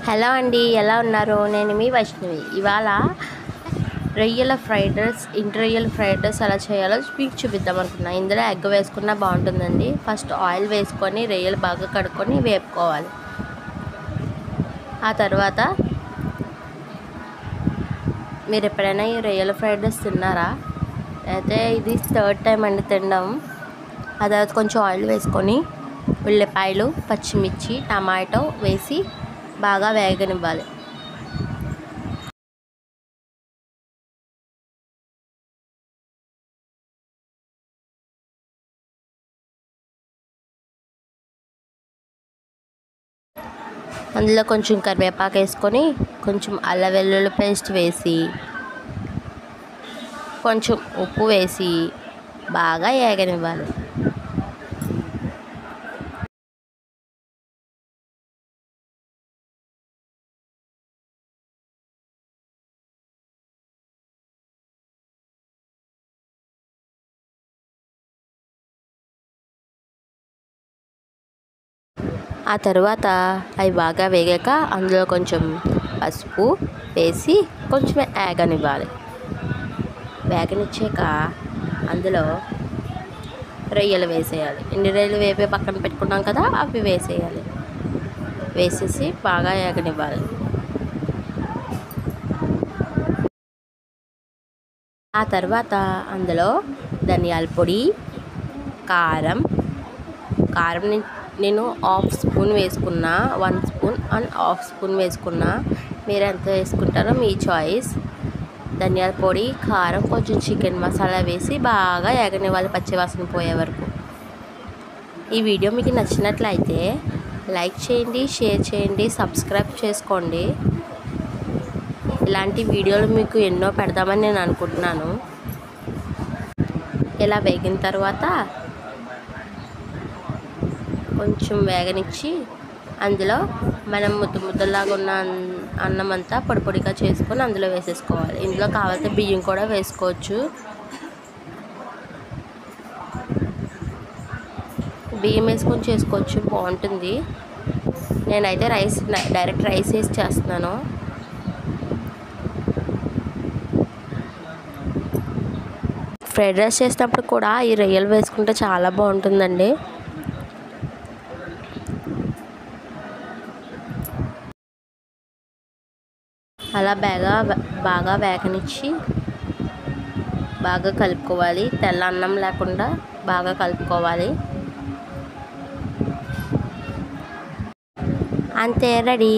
Hello అండి, ఎలా ఉన్నారు? నేను మీ వైష్ణవి. ఇవాళ రొయ్యల ఫ్రైడ్ రైస్, రొయ్యల ఫ్రైడ్ రైస్ ఎలా చేయాలో మీకు చూపిద్దాం అనుకున్నా. ఇందులో ఎగ్ వేసుకున్నా బాగుంటుందండి. ఫస్ట్ ఆయిల్ వేసుకొని రొయ్యలు బాగా కడుక్కొని వేపుకోవాలి. ఆ తర్వాత మీరు ఎప్పుడైనా ఈ రొయ్యల ఫ్రైడ్ రైస్ తిన్నారా? అయితే ఇది థర్డ్ టైం అండి తినడం. ఆ తర్వాత కొంచెం ఆయిల్ వేసుకొని ఉల్లిపాయలు, పచ్చిమిర్చి, టమాటో వేసి బాగా వేగనివ్వాలి. అందులో కొంచెం కరివేపాకు వేసుకొని కొంచెం అల్లం వెల్లుల్లి పేస్ట్ వేసి కొంచెం ఉప్పు వేసి బాగా వేగనివ్వాలి. ఆ తర్వాత అవి బాగా వేగాక అందులో కొంచెం పసుపు వేసి కొంచెం వేగనివ్వాలి. వేగనిచ్చాక అందులో రొయ్యలు వేసేయాలి. ఎన్ని రొయ్యలు వేపే పక్కన పెట్టుకున్నాం కదా, అవి వేసేయాలి. వేసేసి బాగా వేగనివ్వాలి. ఆ తర్వాత అందులో ధనియాల పొడి, కారం నేను హాఫ్ స్పూన్ వేసుకున్నా, 1 స్పూన్ అండ్ హాఫ్ స్పూన్ వేసుకున్నా. మీరు ఎంత వేసుకుంటారో మీ చాయిస్. ధనియాల పొడి, కారం, కొంచెం చికెన్ మసాలా వేసి బాగా వేగనివ్వాలి పచ్చివాసన పోయే వరకు. ఈ వీడియో మీకు నచ్చినట్లయితే లైక్ చేయండి, షేర్ చేయండి, సబ్స్క్రైబ్ చేసుకోండి. ఇలాంటి వీడియోలు మీకు ఎన్నో పెడదామని నేను అనుకుంటున్నాను. ఇలా వేగిన తర్వాత కొంచెం వేగనిచ్చి అందులో మనం ముద్దలాగా ఉన్న అన్నం అంతా పొడి పొడిగా చేసుకొని అందులో వేసేసుకోవాలి. ఇందులో కావాలంటే బియ్యం కూడా వేసుకోవచ్చు. బియ్యం వేసుకొని చేసుకోవచ్చు, బాగుంటుంది. నేనైతే డైరెక్ట్ రైస్ వేసి చేస్తున్నాను. ఫ్రైడ్ రైస్ చేసినప్పుడు కూడా ఈ రొయ్యలు వేసుకుంటే చాలా బాగుంటుందండి. అలా బాగా వేగనిచ్చి బాగా కలుపుకోవాలి. తెల్ల అన్నం లేకుండా బాగా కలుపుకోవాలి. అంతే, రెడీ.